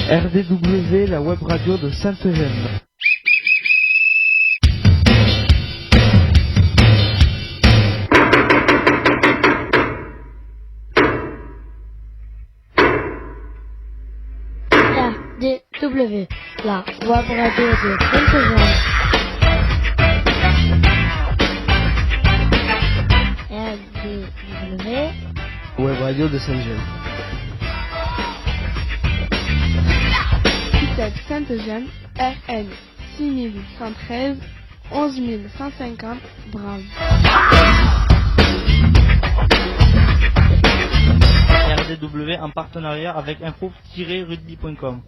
RDW, la web radio de Sainte-Eugène. RDW, la web radio de Sainte-Eugène. RDW, Web radio de Sainte-Eugène. ITEP Sainte-Eugène, RN 6113, 11150, Bram. RDW en partenariat avec info-rugby.com.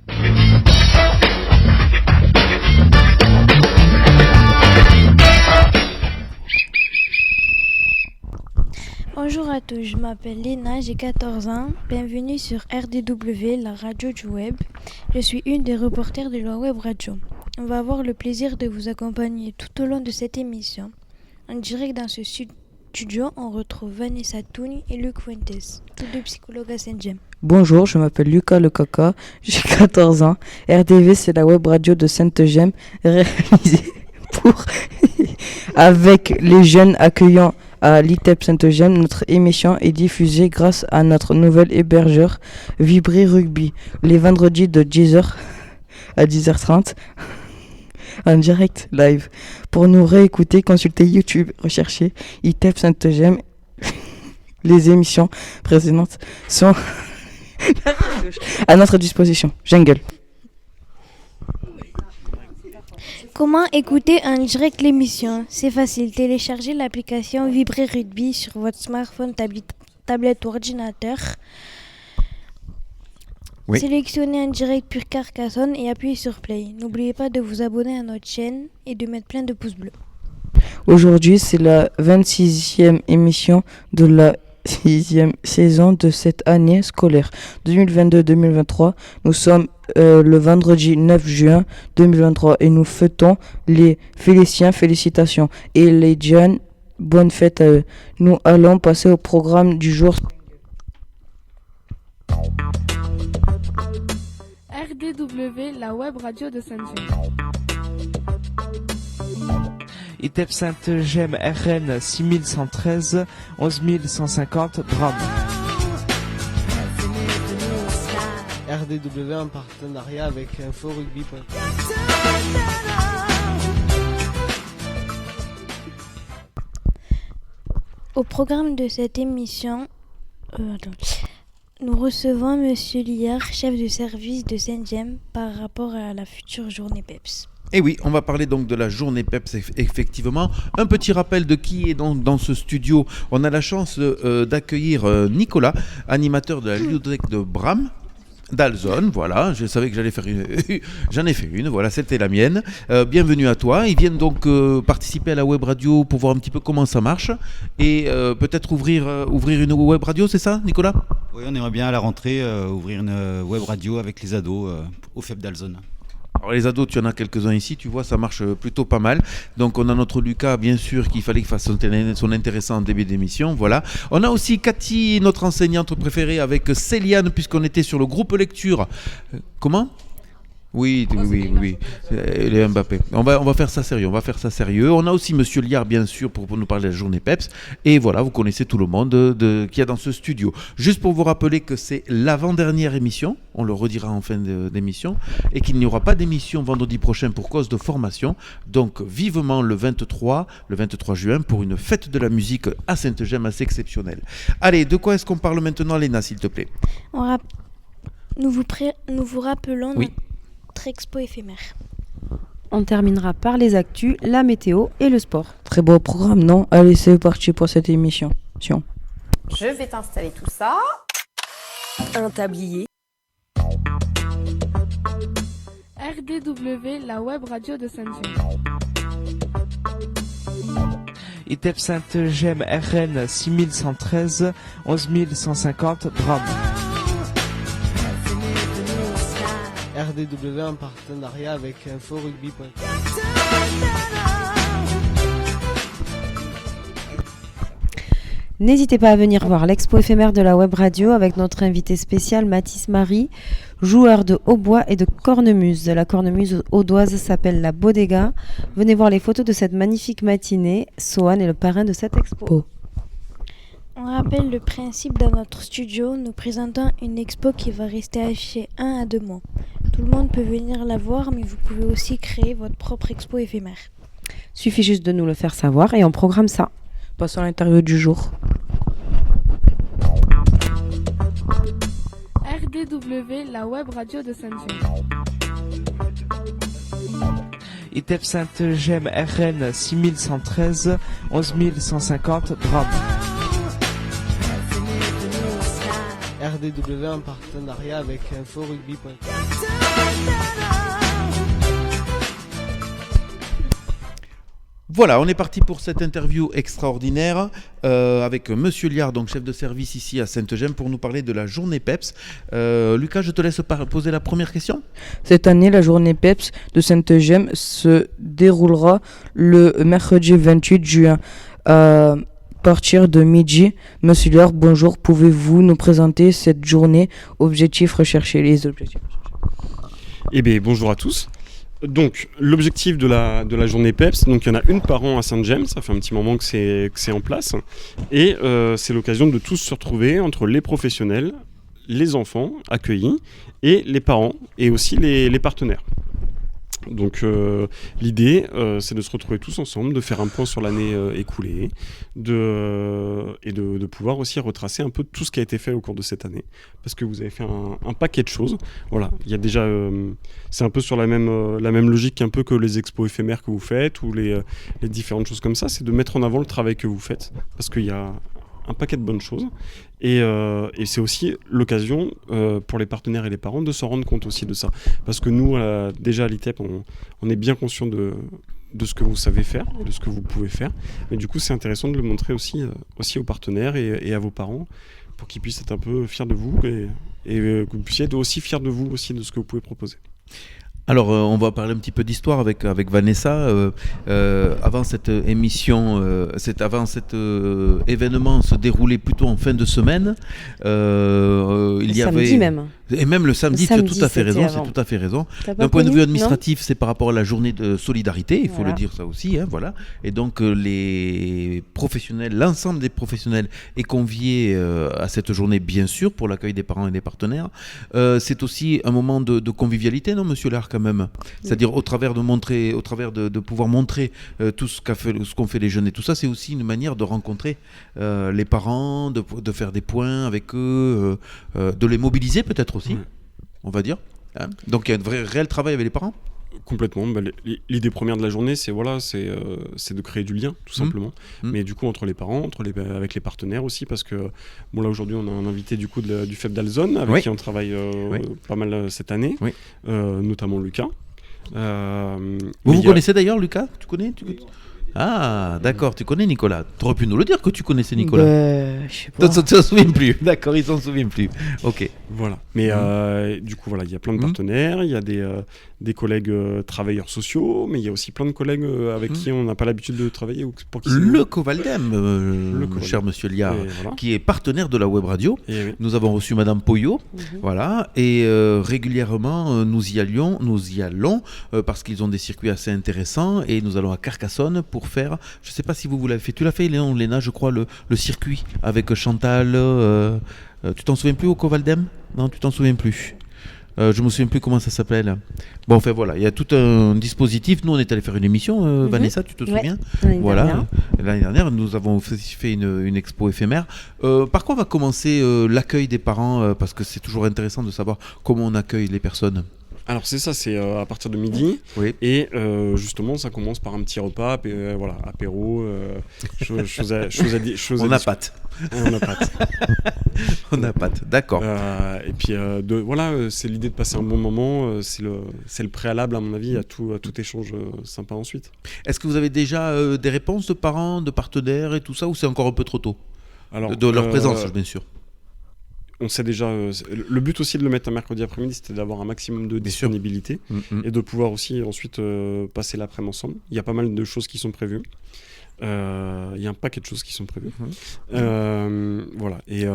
Bonjour à tous, je m'appelle Léna, j'ai 14 ans. Bienvenue sur RDW, la radio du web. Je suis une des reporters de la web radio. On va avoir le plaisir de vous accompagner tout au long de cette émission. En direct dans ce studio, on retrouve Vanessa Touni et Luc Fuentes, tous deux psychologues à Saint-James. Bonjour, je m'appelle Lucas Le Caca, j'ai 14 ans. RDV, c'est la web radio de Sainte-Eugène, réalisée avec les jeunes accueillants à l'ITEP Sainte-Eugène. Notre émission est diffusée grâce à notre nouvel hébergeur Vibri Rugby, les vendredis de 10h à 10h30 en direct live. Pour nous réécouter, consultez YouTube, recherchez ITEP Sainte-Eugène. Les émissions précédentes sont à notre disposition. Jingle. Comment écouter en direct l'émission? C'est facile, téléchargez l'application Vibri Rugby sur votre smartphone, tablette ou ordinateur. Oui. Sélectionnez en direct Pure Carcassonne et appuyez sur Play. N'oubliez pas de vous abonner à notre chaîne et de mettre plein de pouces bleus. Aujourd'hui, c'est la 26e émission de la 6e saison de cette année scolaire 2022-2023. Nous sommes le vendredi 9 juin 2023 et nous fêtons les Féliciens, félicitations, et les jeunes, bonne fête à eux. Nous allons passer au programme du jour. RDW, la web radio de Sainte-Eugène. ITEP Sainte-Eugène, RN 6113, 11150, Bram. RDW en partenariat avec info-rugby.com. Au programme de cette émission, nous recevons Monsieur Liard, chef de service de Saint-James, par rapport à la future journée PEPS. Et oui, on va parler donc de la journée PEPS, effectivement. Un petit rappel de qui est dans ce studio. On a la chance d'accueillir Nicolas, animateur de la ludothèque de Bram. d'Alzone, voilà, je savais que j'allais faire une, j'en ai fait une, voilà, c'était la mienne. Bienvenue à toi. Ils viennent donc participer à la web radio pour voir un petit peu comment ça marche et peut-être ouvrir une web radio, c'est ça, Nicolas ? Oui, on aimerait bien à la rentrée ouvrir une web radio avec les ados au FEP d'Alzone. Alors les ados, tu en as quelques-uns ici, tu vois, ça marche plutôt pas mal. Donc on a notre Lucas, bien sûr, qu'il fallait qu'il fasse son intéressant en début d'émission, voilà. On a aussi Cathy, notre enseignante préférée, avec Céliane, puisqu'on était sur le groupe lecture. Comment ? Oui. Les Mbappé. On va faire ça sérieux. On a aussi Monsieur Liard, bien sûr, pour nous parler de la journée PEPS. Et voilà, vous connaissez tout le monde qu'il y a dans ce studio. Juste pour vous rappeler que c'est l'avant-dernière émission, on le redira en fin d'émission, et qu'il n'y aura pas d'émission vendredi prochain pour cause de formation. Donc, vivement le 23 juin pour une fête de la musique à Sainte-Eugène assez exceptionnelle. Allez, de quoi est-ce qu'on parle maintenant, Léna, s'il te plaît ? Nous vous rappelons... Oui. Expo éphémère. On terminera par les actus, la météo et le sport. Très beau programme, non ? Allez, c'est parti pour cette émission. Je vais t'installer tout ça. Un tablier. RDW, la web radio de Sainte-Eugène. ITEP Sainte-Eugène, RN 6113, 11150, Bram. RDW en partenariat avec info-rugby.com. N'hésitez pas à venir voir l'expo éphémère de la web radio avec notre invité spécial Mathis Marie, joueur de hautbois et de cornemuse. La cornemuse audoise s'appelle la Bodega. Venez voir les photos de cette magnifique matinée. Sohan est le parrain de cette expo. On rappelle le principe dans notre studio. Nous présentons une expo qui va rester affichée 1 à 2 mois. Tout le monde peut venir la voir, mais vous pouvez aussi créer votre propre expo éphémère. Suffit juste de nous le faire savoir et on programme ça. Passons à l'interview du jour. RDW, la web radio de Sainte-Gemme. ITEP Sainte-Gemme RN 6113 11150 Drame. RDW en partenariat avec inforugby.com. Voilà, on est parti pour cette interview extraordinaire avec Monsieur Liard, donc chef de service ici à Sainte-Gemme, pour nous parler de la journée PEPS. Lucas, je te laisse poser la première question. Cette année, la journée PEPS de Sainte-Gemme se déroulera le mercredi 28 juin. À partir de midi. Monsieur Liard, bonjour. Pouvez-vous nous présenter cette journée, objectifs recherchés, les objectifs recherchés? Eh bien, bonjour à tous. Donc, l'objectif de la journée PEPS, donc il y en a une par an à Sainte-Gemme, ça fait un petit moment que c'est en place, et c'est l'occasion de tous se retrouver entre les professionnels, les enfants accueillis, et les parents, et aussi les partenaires. Donc l'idée, c'est de se retrouver tous ensemble, de faire un point sur l'année écoulée, et de pouvoir aussi retracer un peu tout ce qui a été fait au cours de cette année, parce que vous avez fait un paquet de choses. Voilà, il y a déjà, c'est un peu sur la même logique un peu que les expos éphémères que vous faites ou les différentes choses comme ça, c'est de mettre en avant le travail que vous faites, parce qu'il y a un paquet de bonnes choses et c'est aussi l'occasion pour les partenaires et les parents de se rendre compte aussi de ça, parce que nous déjà à l'ITEP on est bien conscient de ce que vous savez faire, de ce que vous pouvez faire, mais du coup c'est intéressant de le montrer aussi aux partenaires et à vos parents pour qu'ils puissent être un peu fiers de vous et que vous puissiez être aussi fiers de vous aussi de ce que vous pouvez proposer. Alors, on va parler un petit peu d'histoire avec Vanessa. Avant cette émission, avant cet événement se déroulait plutôt en fin de semaine. Il y avait samedi même. Et même le samedi, tu as tout à fait raison. C'est tout à fait raison. D'un point de vue administratif, c'est par rapport à la journée de solidarité. Il faut le dire ça aussi. Hein, voilà. Et donc les professionnels, l'ensemble des professionnels est convié à cette journée, bien sûr, pour l'accueil des parents et des partenaires. C'est aussi un moment de convivialité, non, Monsieur Larc, quand même. C'est-à-dire au travers de pouvoir montrer tout ce qu'ont fait les jeunes et tout ça, c'est aussi une manière de rencontrer les parents, de faire des points avec eux, de les mobiliser peut-être aussi, on va dire. Hein. Donc il y a un réel travail avec les parents. Complètement. L'idée première de la journée, c'est de créer du lien, tout simplement. Mais du coup, entre les parents, avec les partenaires aussi, parce que bon, là aujourd'hui, on a un invité du coup du FEP d'Alzone, avec qui on travaille pas mal cette année, notamment Lucas. Vous connaissez d'ailleurs Lucas? Tu connais? Ah, d'accord, tu connais Nicolas. Tu aurais pu nous le dire que tu connaissais Nicolas. Je sais pas. Tu t'en souviens plus. D'accord, il s'en souvient plus. Ok. Voilà. Mais du coup, voilà, il y a plein de partenaires, il y a des collègues travailleurs sociaux, mais il y a aussi plein de collègues avec qui on n'a pas l'habitude de travailler. Le Covaldem, cher Monsieur Liard, qui est partenaire de la web radio. Nous avons reçu Madame Poyot, voilà, et régulièrement nous y allons parce qu'ils ont des circuits assez intéressants, et nous allons à Carcassonne pour faire, je ne sais pas si vous l'avez fait, tu l'as fait Léna, je crois, le circuit avec Chantal, tu t'en souviens plus au Covaldem? Non, tu t'en souviens plus. Je me souviens plus comment ça s'appelle. Bon, enfin voilà, il y a tout un dispositif. Nous, on est allé faire une émission, Vanessa, tu te souviens? Voilà, l'année dernière, nous avons fait une expo éphémère. Par quoi on va commencer l'accueil des parents, parce que c'est toujours intéressant de savoir comment on accueille les personnes. Alors c'est ça, c'est à partir de midi, et justement ça commence par un petit repas, apéro, on a pâte. On a pâte, d'accord. Et puis c'est l'idée de passer un bon moment, c'est le préalable à mon avis à tout échange sympa ensuite. Est-ce que vous avez déjà des réponses de parents, de partenaires et tout ça, ou c'est encore un peu trop tôt? Alors, de leur présence, bien sûr. On sait déjà, le but aussi de le mettre un mercredi après-midi, c'était d'avoir un maximum de disponibilité et de pouvoir aussi ensuite passer l'après-midi ensemble. Il y a pas mal de choses qui sont prévues. Il y a un paquet de choses qui sont prévues. Voilà. Et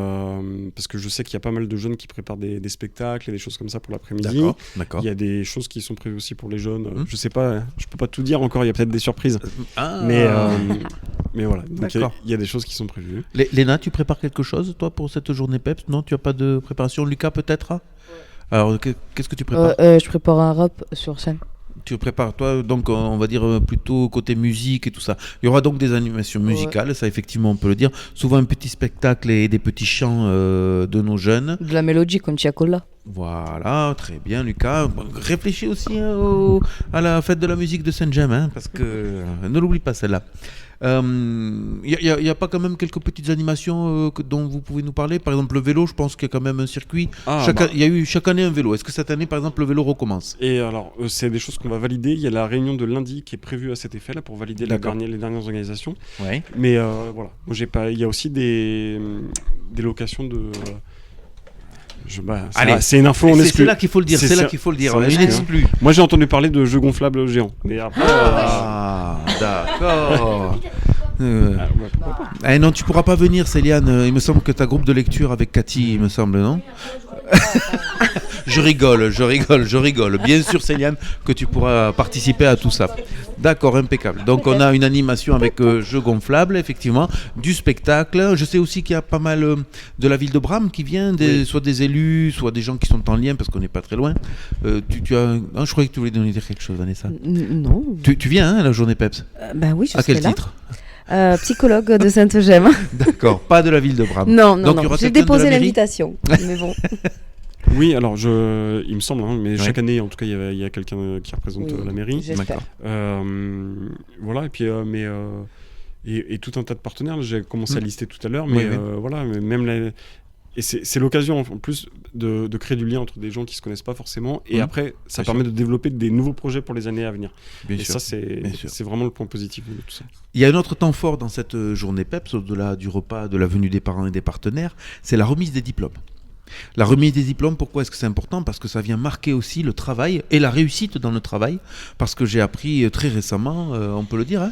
parce que je sais qu'il y a pas mal de jeunes qui préparent des spectacles et des choses comme ça pour l'après-midi. D'accord. Il y a des choses qui sont prévues aussi pour les jeunes. Je sais pas, je peux pas tout dire encore. Il y a peut-être des surprises. Mais voilà. Donc il y a des choses qui sont prévues. Léna, tu prépares quelque chose toi pour cette journée PEPS? Non, tu as pas de préparation. Lucas peut-être? Alors qu'est-ce que tu prépares? Je prépare un rap sur scène. Tu prépares, toi, donc on va dire plutôt côté musique et tout ça. Il y aura donc des animations musicales, ça effectivement on peut le dire. Souvent un petit spectacle et des petits chants de nos jeunes. De la mélodie comme Tiakola. Voilà, très bien Lucas. Réfléchis aussi à la fête de la musique de Saint-James, parce que ne l'oublie pas celle-là. Il y a pas quand même quelques petites animations dont vous pouvez nous parler? Par exemple le vélo, je pense qu'il y a quand même un circuit. Il y a eu chaque année un vélo. Est-ce que cette année par exemple le vélo recommence? Et alors c'est des choses qu'on va valider. Il y a la réunion de lundi qui est prévue à cet effet là pour valider les dernières organisations. Ouais. Mais voilà, moi j'ai pas. Il y a aussi des locations de. Allez, c'est une info, on exclut. C'est là qu'il faut le dire. C'est là qu'il faut le dire. On exclut. Moi j'ai entendu parler de jeux gonflables géants. Mais après. D'accord. Non, tu pourras pas venir, Céliane. Il me semble que tu as groupe de lecture avec Cathy, il me semble, non? Je rigole. Bien sûr, Céliane, que tu pourras participer à tout ça. D'accord, impeccable. Donc, on a une animation avec jeux gonflables, effectivement, du spectacle. Je sais aussi qu'il y a pas mal de la ville de Bram qui vient, soit des élus, soit des gens qui sont en lien, parce qu'on n'est pas très loin. Je croyais que tu voulais nous dire quelque chose, Vanessa. Non. Tu viens à la journée PEPS? Oui, je À quel serai là. titre? Psychologue de Sainte-Gemme. D'accord, pas de la ville de Bram. Non, Donc, il y aura j'ai quelqu'un de déposé la mairie? l'invitation. Mais bon. Oui, alors il me semble, mais chaque année, en tout cas, il y a quelqu'un qui représente la mairie. J'espère. Voilà, et puis et tout un tas de partenaires. J'ai commencé à lister tout à l'heure, mais voilà, même et c'est l'occasion en plus de créer du lien entre des gens qui se connaissent pas forcément, et après ça permet de développer des nouveaux projets pour les années à venir. Ça c'est vraiment le point positif de tout ça. Il y a un autre temps fort dans cette journée PEPS, au-delà du repas, de la venue des parents et des partenaires, c'est la remise des diplômes. La remise des diplômes, pourquoi est-ce que c'est important? Parce que ça vient marquer aussi le travail et la réussite dans le travail. Parce que j'ai appris très récemment, on peut le dire,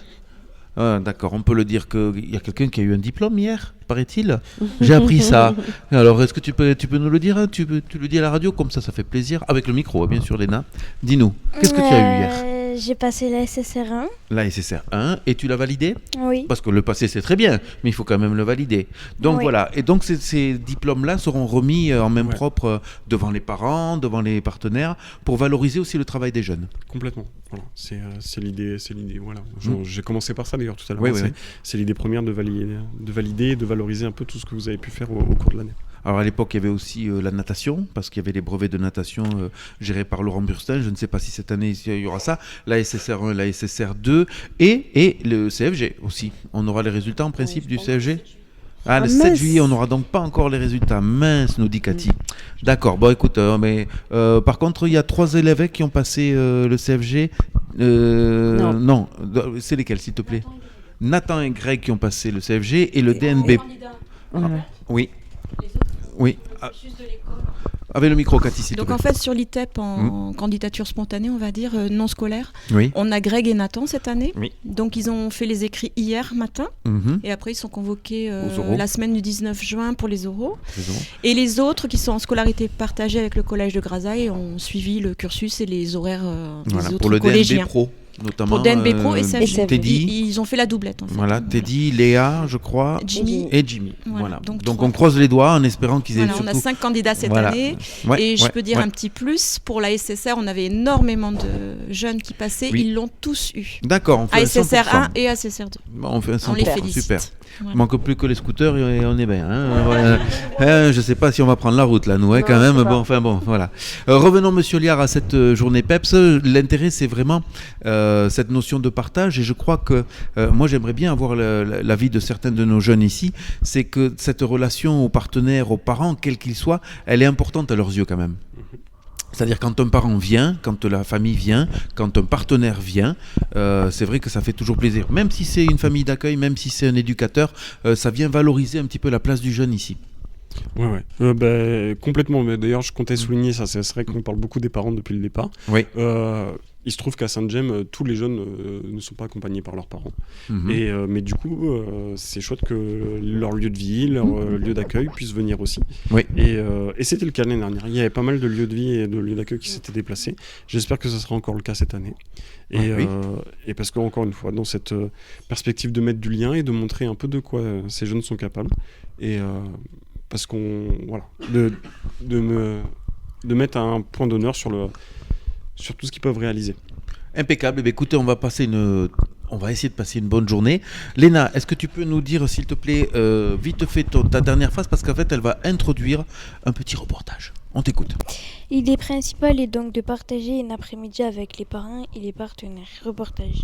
d'accord, on peut le dire qu'il y a quelqu'un qui a eu un diplôme hier, paraît-il. J'ai appris ça. Alors, est-ce que tu peux nous le dire? Tu le dis à la radio, comme ça fait plaisir. Avec le micro, bien sûr, Léna. Dis-nous, qu'est-ce que tu as eu hier? J'ai passé la SSR1. La SSR1, et tu l'as validé? Oui. Parce que le passé c'est très bien, mais il faut quand même le valider. Donc voilà, et donc ces diplômes-là seront remis en main propre devant les parents, devant les partenaires, pour valoriser aussi le travail des jeunes. Complètement. Voilà. C'est l'idée. Voilà. J'ai commencé par ça d'ailleurs tout à l'heure. C'est l'idée première de valider, de valoriser un peu tout ce que vous avez pu faire au cours de l'année. Alors à l'époque, il y avait aussi la natation, parce qu'il y avait les brevets de natation gérés par Laurent Burstin. Je ne sais pas si cette année il y aura ça. La SSR1, la SSR2 et le CFG aussi. On aura les résultats en principe du CFG. Le 7 juillet, on n'aura donc pas encore les résultats. Mince, nous dit Cathy. D'accord, bon écoute, par contre, il y a 3 élèves qui ont passé le CFG. Non, c'est lesquels, s'il te plaît? Nathan et Greg qui ont passé le CFG et le DNB. Oui. Oui. Avec le micro, Cathy, s'il te plaît. Donc en fait, sur l'ITEP, en candidature spontanée, on va dire, non scolaire, on a Greg et Nathan cette année. Oui. Donc ils ont fait les écrits hier matin. Et après, ils sont convoqués la semaine du 19 juin pour les oraux. Et les autres qui sont en scolarité partagée avec le collège de Grasailles ont suivi le cursus et les horaires des autres collégiens. Pour le DNB Pro. Notamment pour DNB Pro et CFG. Teddy. Ils ont fait la doublette en fait. Voilà, Teddy, Léa, je crois, Jimmy. Et Jimmy. Voilà. Donc on croise les doigts en espérant qu'ils aient surtout... On a 5 candidats cette année. Et je peux dire un petit plus, pour la SSR, on avait énormément de jeunes qui passaient, ils l'ont tous eu. D'accord, on fait SSR 1 et SSR 2. On fait un 100%, on les félicite. Super. Il manque plus que les scooters et on est bien. Je ne sais pas si on va prendre la route là, nous, quand même. Voilà. Revenons, Monsieur Liard, à cette journée PEPS. L'intérêt, c'est vraiment cette notion de partage. Et je crois que moi, j'aimerais bien avoir l'avis de certains de nos jeunes ici. C'est que cette relation aux partenaires, aux parents, quels qu'ils soient, elle est importante à leurs yeux quand même. C'est-à-dire quand un parent vient, quand la famille vient, quand un partenaire vient, c'est vrai que ça fait toujours plaisir. Même si c'est une famille d'accueil, même si c'est un éducateur, ça vient valoriser un petit peu la place du jeune ici. Ouais. Complètement. Mais d'ailleurs, je comptais souligner ça. C'est vrai qu'on parle beaucoup des parents depuis le départ. Oui. Il se trouve qu'à Sainte-Gemme, tous les jeunes ne sont pas accompagnés par leurs parents. Mais du coup, c'est chouette que leur lieu de vie, leur lieu d'accueil puissent venir aussi. Oui. Et c'était le cas l'année dernière. Il y avait pas mal de lieux de vie et de lieux d'accueil qui s'étaient déplacés. J'espère que ce sera encore le cas cette année. Et parce qu'encore une fois, dans cette perspective de mettre du lien et de montrer un peu de quoi ces jeunes sont capables. Parce qu'on... Voilà. De mettre un point d'honneur sur tout ce qu'ils peuvent réaliser. Impeccable. Écoutez, on va essayer de passer une bonne journée. Léna, est-ce que tu peux nous dire, s'il te plaît, vite fait ta dernière phrase, parce qu'en fait, elle va introduire un petit reportage. On t'écoute. L'idée principale est donc de partager un après-midi avec les parents et les partenaires. Reportage.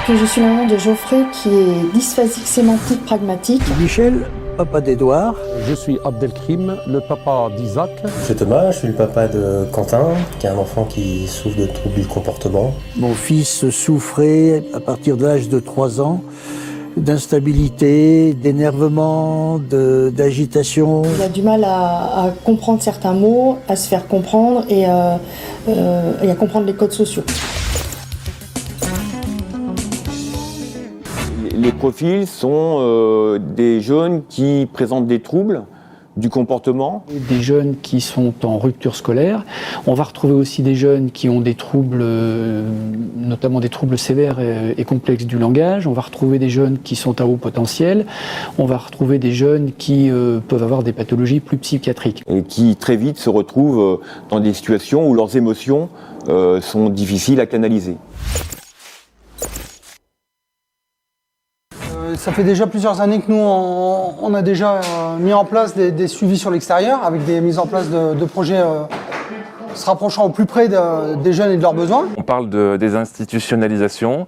Je suis la maman de Geoffrey qui est dysphasique sémantique pragmatique. Michel, papa d'Edouard. Je suis Abdelkrim, le papa d'Isaac. Je suis Thomas, je suis le papa de Quentin, qui est un enfant qui souffre de troubles du comportement. Mon fils souffrait à partir de l'âge de 3 ans d'instabilité, d'énervement, d'agitation. Il a du mal à comprendre certains mots, à se faire comprendre et à comprendre les codes sociaux. Les profils sont des jeunes qui présentent des troubles du comportement. Des jeunes qui sont en rupture scolaire. On va retrouver aussi des jeunes qui ont des troubles, notamment des troubles sévères et complexes du langage. On va retrouver des jeunes qui sont à haut potentiel. On va retrouver des jeunes qui peuvent avoir des pathologies plus psychiatriques. Et qui très vite se retrouvent dans des situations où leurs émotions sont difficiles à canaliser. Ça fait déjà plusieurs années que nous, on a déjà mis en place des suivis sur l'extérieur avec des mises en place de projets se rapprochant au plus près des jeunes et de leurs besoins. On parle de désinstitutionnalisation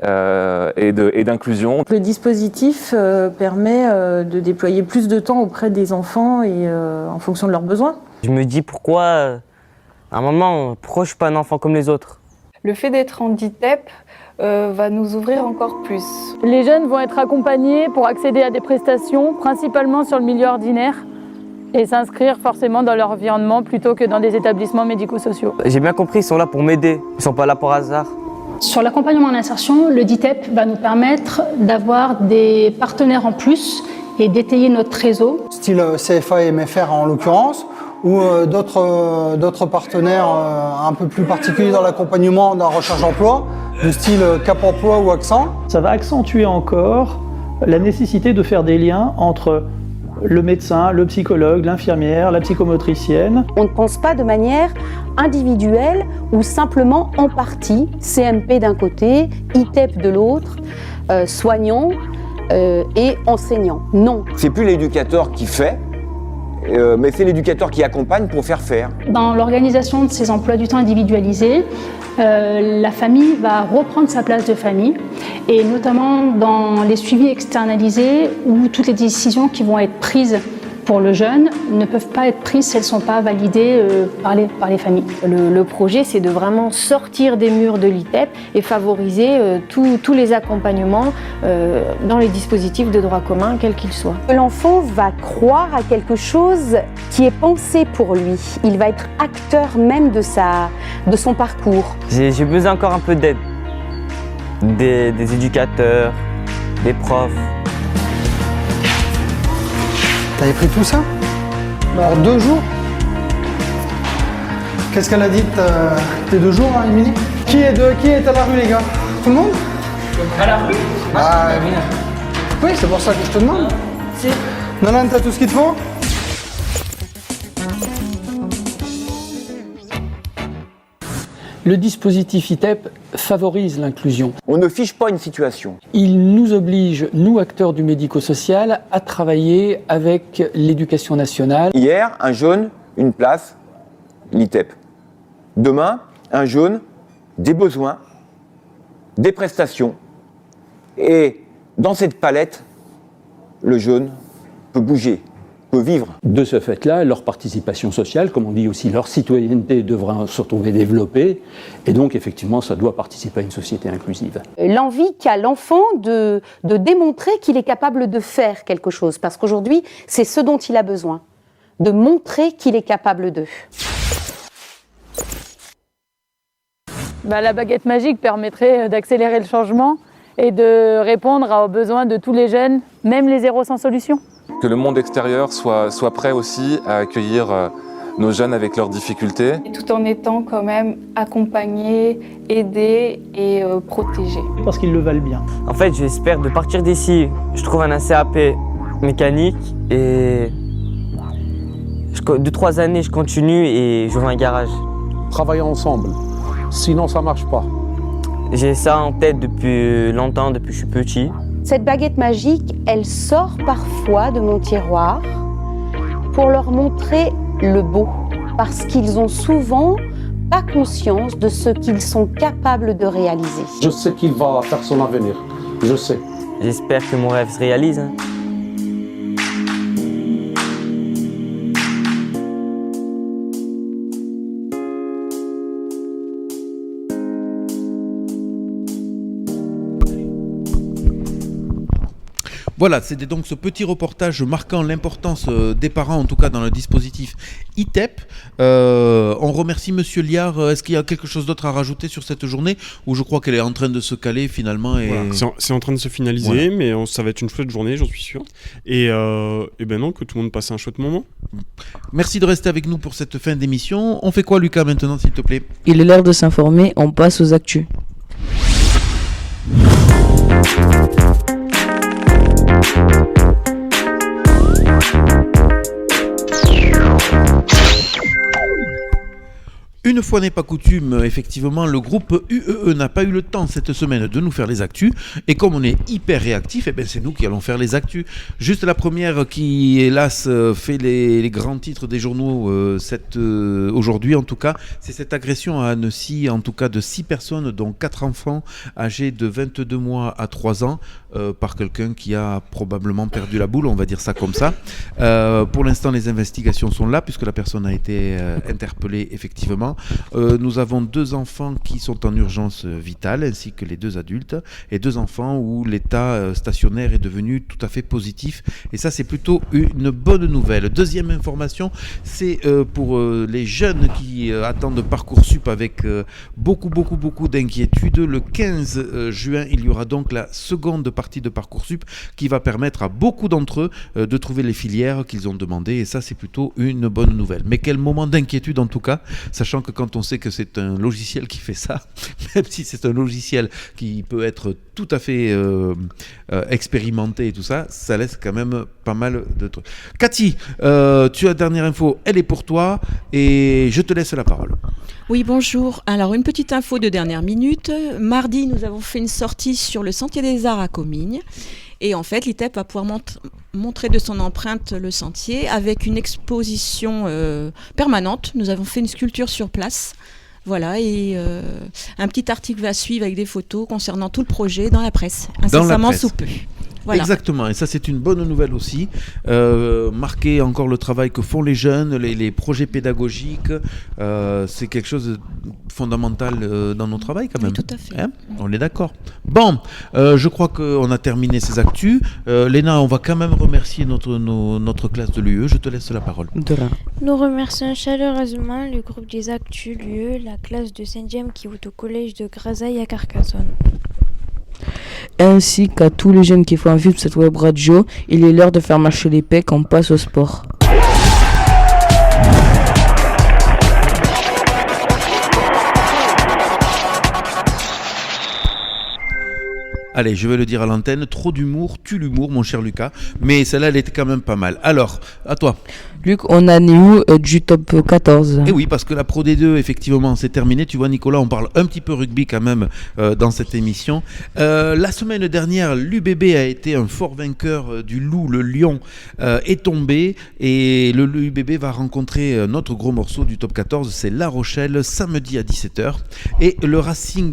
et d'inclusion. Le dispositif permet de déployer plus de temps auprès des enfants et en fonction de leurs besoins. Je me dis pourquoi, à un moment, pourquoi je ne suis pas un enfant comme les autres ? Le fait d'être en DITEP va nous ouvrir encore plus. Les jeunes vont être accompagnés pour accéder à des prestations, principalement sur le milieu ordinaire, et s'inscrire forcément dans leur environnement plutôt que dans des établissements médico-sociaux. J'ai bien compris, ils sont là pour m'aider, ils ne sont pas là par hasard. Sur l'accompagnement en insertion, le DITEP va nous permettre d'avoir des partenaires en plus et d'étayer notre réseau. Style CFA et MFR en l'occurrence, ou d'autres partenaires un peu plus particuliers dans l'accompagnement de la recherche d'emploi, de style Cap Emploi ou Accent. Ça va accentuer encore la nécessité de faire des liens entre le médecin, le psychologue, l'infirmière, la psychomotricienne. On ne pense pas de manière individuelle ou simplement en partie, CMP d'un côté, ITEP de l'autre, soignant et enseignant. Non. C'est plus l'éducateur qui fait, mais c'est l'éducateur qui accompagne pour faire faire. Dans l'organisation de ces emplois du temps individualisés, la famille va reprendre sa place de famille, et notamment dans les suivis externalisés où toutes les décisions qui vont être prises pour le jeune ne peuvent pas être prises si elles ne sont pas validées par les familles. Le projet, c'est de vraiment sortir des murs de l'ITEP et favoriser tous les accompagnements dans les dispositifs de droit commun, quels qu'ils soient. L'enfant va croire à quelque chose qui est pensé pour lui. Il va être acteur même de son parcours. J'ai besoin encore un peu d'aide, des éducateurs, des profs. T'avais pris tout ça? En 2 jours? Qu'est-ce qu'elle a dit tes 2 jours, hein, Émilie? Qui est à la rue, les gars? Tout le monde? À la rue? Ah oui. Oui, c'est pour ça que je te demande. Nolan, t'as tout ce qu'il te faut? Le dispositif ITEP favorise l'inclusion. On ne fiche pas une situation. Il nous oblige, nous acteurs du médico-social, à travailler avec l'éducation nationale. Hier, un jeune, une place, l'ITEP. Demain, un jeune, des besoins, des prestations. Et dans cette palette, le jeune peut bouger, peut vivre. De ce fait-là, leur participation sociale, comme on dit aussi, leur citoyenneté devra se retrouver développée. Et donc, effectivement, ça doit participer à une société inclusive. L'envie qu'a l'enfant de démontrer qu'il est capable de faire quelque chose. Parce qu'aujourd'hui, c'est ce dont il a besoin. De montrer qu'il est capable d'eux. La baguette magique permettrait d'accélérer le changement et de répondre aux besoins de tous les jeunes, même les zéros sans solution. Que le monde extérieur soit prêt aussi à accueillir nos jeunes avec leurs difficultés. Tout en étant quand même accompagnés, aidés et protégés. Parce qu'ils le valent bien. En fait, j'espère de partir d'ici, je trouve un CAP mécanique et 2-3 années, je continue et j'ouvre un garage. Travailler ensemble, sinon ça ne marche pas. J'ai ça en tête depuis longtemps, depuis que je suis petit. Cette baguette magique, elle sort parfois de mon tiroir pour leur montrer le beau. Parce qu'ils ont souvent pas conscience de ce qu'ils sont capables de réaliser. Je sais qu'il va faire son avenir, je sais. J'espère que mon rêve se réalise. Voilà, c'était donc ce petit reportage marquant l'importance des parents, en tout cas dans le dispositif ITEP. On remercie Monsieur Liard. Est-ce qu'il y a quelque chose d'autre à rajouter sur cette journée, ou je crois qu'elle est en train de se caler finalement et... Voilà, c'est en train de se finaliser, mais ça va être une chouette journée, j'en suis sûr. Et non, que tout le monde passe un chouette moment. Merci de rester avec nous pour cette fin d'émission. On fait quoi, Lucas, maintenant, s'il te plaît ? Il est l'heure de s'informer, on passe aux actus. Une fois n'est pas coutume, effectivement, le groupe UEE n'a pas eu le temps cette semaine de nous faire les actus. Et comme on est hyper réactif, c'est nous qui allons faire les actus. Juste la première qui, hélas, fait les grands titres des journaux aujourd'hui, en tout cas, c'est cette agression à Annecy, en tout cas de 6 personnes, dont 4 enfants âgés de 22 mois à 3 ans, par quelqu'un qui a probablement perdu la boule, on va dire ça comme ça. Pour l'instant, les investigations sont là, puisque la personne a été interpellée, effectivement. Nous avons 2 enfants qui sont en urgence vitale, ainsi que les 2 adultes, et 2 enfants où l'état stationnaire est devenu tout à fait positif, et ça c'est plutôt une bonne nouvelle. Deuxième information, c'est pour les jeunes qui attendent Parcoursup avec beaucoup d'inquiétudes. Le 15 juin, il y aura donc la seconde partie de Parcoursup qui va permettre à beaucoup d'entre eux de trouver les filières qu'ils ont demandées, et ça c'est plutôt une bonne nouvelle. Mais quel moment d'inquiétude en tout cas, sachant que quand on sait que c'est un logiciel qui fait ça, même si c'est un logiciel qui peut être tout à fait expérimenté et tout ça, ça laisse quand même pas mal de trucs. Cathy, tu as dernière info, elle est pour toi et je te laisse la parole. Oui, bonjour. Alors, une petite info de dernière minute. Mardi, nous avons fait une sortie sur le Sentier des Arts à Comminges. Et en fait, l'ITEP va pouvoir montrer de son empreinte le sentier avec une exposition permanente. Nous avons fait une sculpture sur place. Voilà, et un petit article va suivre avec des photos concernant tout le projet dans la presse, incessamment sous peu. Voilà. Exactement, et ça c'est une bonne nouvelle aussi. Marquer encore le travail que font les jeunes, les projets pédagogiques, c'est quelque chose de fondamental dans nos travails quand même. Oui, tout à fait. On est d'accord. Bon, je crois qu'on a terminé ces actus. Léna, on va quand même remercier notre classe de l'UE. Je te laisse la parole. Nous remercions chaleureusement le groupe des actus l'UE, la classe de 5e qui est au collège de Grazaille à Carcassonne. Ainsi qu'à tous les jeunes qui font vivre cette web radio, il est l'heure de faire marcher les pecs, on passe au sport. Allez, je vais le dire à l'antenne, trop d'humour tue l'humour, mon cher Lucas. Mais celle-là, elle était quand même pas mal. Alors, à toi. Luc, on a où du top 14? Et oui, parce que la Pro D2, effectivement, c'est terminé. Tu vois, Nicolas, on parle un petit peu rugby quand même dans cette émission. La semaine dernière, l'UBB a été un fort vainqueur du Loup. Le Lion est tombé et le UBB va rencontrer notre gros morceau du top 14, c'est La Rochelle, samedi à 17h. Et le Racing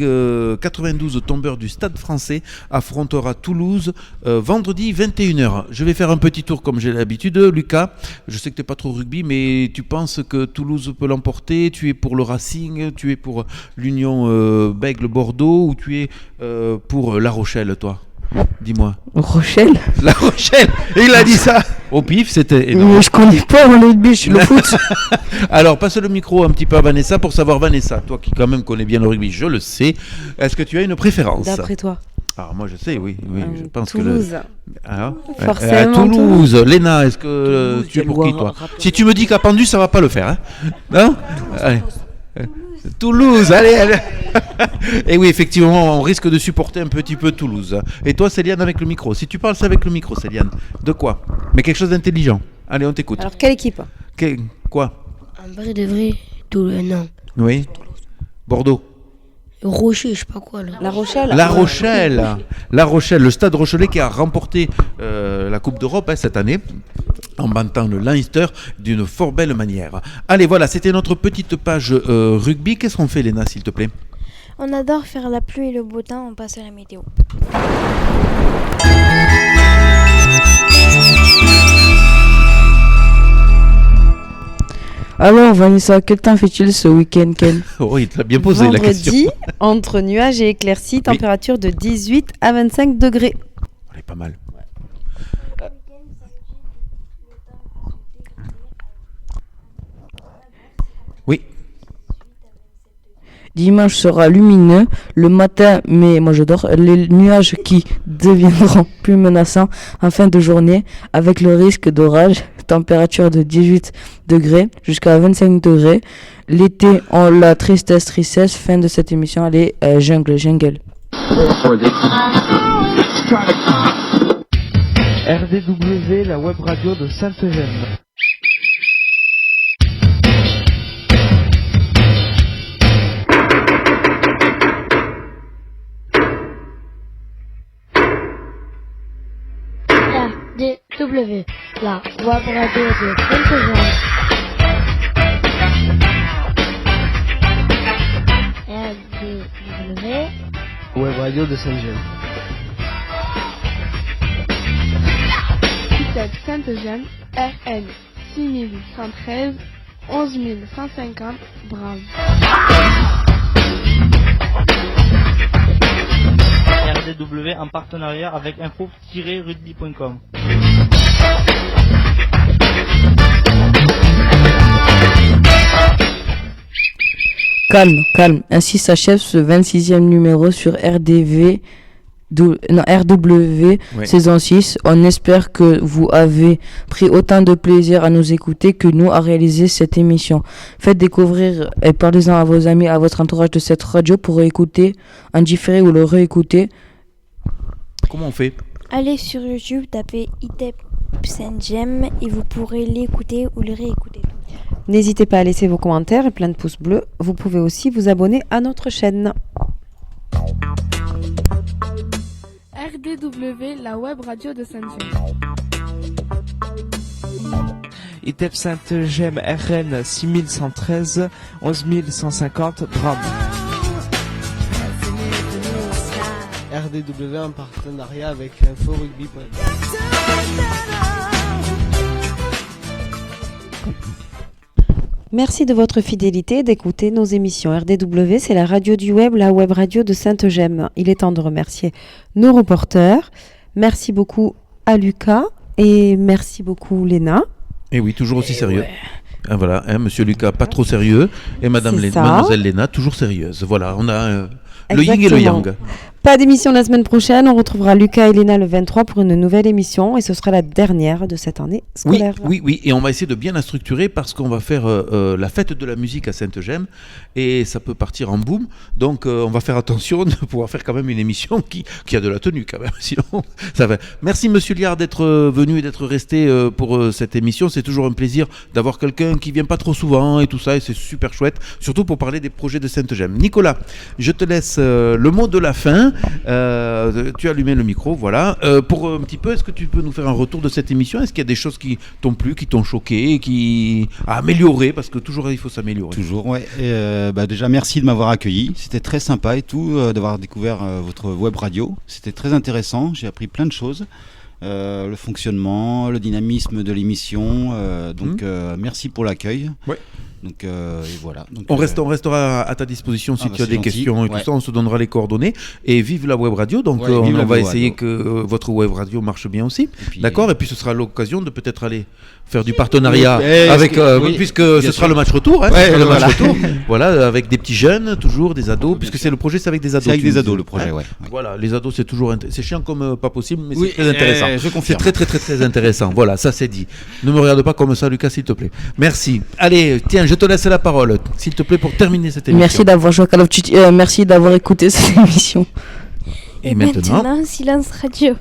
92 tombeur du Stade Français affrontera Toulouse vendredi 21h. Je vais faire un petit tour comme j'ai l'habitude. Lucas, je sais que tu n'es pas trop rugby, mais tu penses que Toulouse peut l'emporter? Tu es pour le Racing, tu es pour l'Union Bègle Bordeaux ou tu es pour La Rochelle, toi? Dis-moi. Rochelle? La Rochelle. Il a dit ça au pif, c'était énorme. Mais je connais pas le rugby, je suis le foot. Alors, passe le micro un petit peu à Vanessa pour savoir, Vanessa, toi qui quand même connais bien le rugby, je le sais, est-ce que tu as une préférence? D'après toi? Alors moi je sais, oui, je pense Toulouse. que Forcément. Toulouse. Léna, est-ce que tu es pour qui, toi? Si tu me dis qu'à Pendu, ça va pas le faire, hein? Non? Allez. Toulouse, allez. Et oui, effectivement, on risque de supporter un petit peu Toulouse. Et toi, Céliane, avec le micro. Si tu parles, c'est avec le micro, Céliane. De quoi? Mais quelque chose d'intelligent. Allez, on t'écoute. Alors, quelle équipe? Quoi? En vrai de vrai, non. Oui. Bordeaux. Rocher, je sais pas quoi là. La Rochelle. La Rochelle. La Rochelle, le Stade Rochelais qui a remporté la Coupe d'Europe cette année en battant le Leinster d'une fort belle manière. Allez, voilà, c'était notre petite page rugby. Qu'est-ce qu'on fait, Léna, s'il te plaît? On adore faire la pluie et le beau temps, on passe à la météo. Alors Vanessa, quel temps fait-il ce week-end, Ken? Oh, il t'a bien posé la question. Vendredi, entre nuages et éclaircies, température de 18 à 25 degrés. Elle est pas mal. Oui. Dimanche sera lumineux le matin, mais moi j'adore les nuages qui deviendront plus menaçants en fin de journée avec le risque d'orage, température de 18 degrés jusqu'à 25 degrés. L'été, on la tristesse, fin de cette émission, allez, jungle. RDW, la web radio de Sainte-Eugène. RDW, la web radio de Sainte-Eugène. RDW, web radio de Sainte-Eugène. Sainte-Eugène, RN 6113 11150 Brave. RDW en partenariat avec info-rugby.com. Calme. Ainsi s'achève ce 26e numéro sur RW, saison 6. On espère que vous avez pris autant de plaisir à nous écouter que nous à réaliser cette émission. Faites découvrir et parlez-en à vos amis, à votre entourage de cette radio pour écouter en différé ou le réécouter. Comment on fait? Allez sur YouTube, tapez ITEP Saint-Gem et vous pourrez l'écouter ou le réécouter. N'hésitez pas à laisser vos commentaires et plein de pouces bleus. Vous pouvez aussi vous abonner à notre chaîne. RDW, la web radio de Sainte-Eugène. ITEP Sainte-Eugène, RN 6113 11150 Drame. RDW en partenariat avec info-rugby.com. Merci de votre fidélité d'écouter nos émissions. RDW, c'est la radio du web, la web radio de Sainte-Eugène. Il est temps de remercier nos reporters. Merci beaucoup à Lucas et merci beaucoup Léna. Et oui, toujours aussi sérieux. Ouais. Voilà, monsieur Lucas, pas trop sérieux. Et mademoiselle Léna, toujours sérieuse. Voilà, on a Le yin et le yang. Pas d'émission la semaine prochaine, on retrouvera Lucas et Léna le 23 pour une nouvelle émission et ce sera la dernière de cette année scolaire. Oui, et on va essayer de bien la structurer parce qu'on va faire la fête de la musique à Sainte-Gemme et ça peut partir en boom, donc on va faire attention de pouvoir faire quand même une émission qui a de la tenue quand même, sinon ça va. Merci Monsieur Liard d'être venu et d'être resté pour cette émission, c'est toujours un plaisir d'avoir quelqu'un qui vient pas trop souvent et tout ça et c'est super chouette, surtout pour parler des projets de Sainte-Gemme. Nicolas, je te laisse le mot de la fin. Tu as allumé le micro, voilà. Pour un petit peu, est-ce que tu peux nous faire un retour de cette émission? Est-ce qu'il y a des choses qui t'ont plu, qui t'ont choqué, qui à améliorer, parce que toujours il faut s'améliorer. Toujours, ouais. Déjà, merci de m'avoir accueilli. C'était très sympa et tout, d'avoir découvert votre web radio. C'était très intéressant. J'ai appris plein de choses. Le fonctionnement, le dynamisme de l'émission. Merci pour l'accueil. Ouais. Donc, et voilà. Donc, on restera à ta disposition si tu as des questions et tout ça. On se donnera les coordonnées. Et vive la web radio. Donc, on va essayer que votre web radio marche bien aussi. D'accord. Et puis, ce sera l'occasion de peut-être aller faire du partenariat avec, puisque ce sera le match retour. Hein, le match retour. Voilà, avec des petits jeunes, toujours des ados, puisque c'est le projet, c'est avec des ados. C'est avec des ados le projet, ouais. Voilà, les ados, c'est toujours c'est chiant comme pas possible, mais c'est très intéressant. Je confirme. C'est très, très, très, très intéressant. Voilà, ça c'est dit. Ne me regarde pas comme ça, Lucas, s'il te plaît. Merci. Allez, tiens, je te laisse la parole, s'il te plaît, pour terminer cette émission. Merci d'avoir joué à Call of Duty. Merci d'avoir écouté cette émission. Et maintenant, silence radio.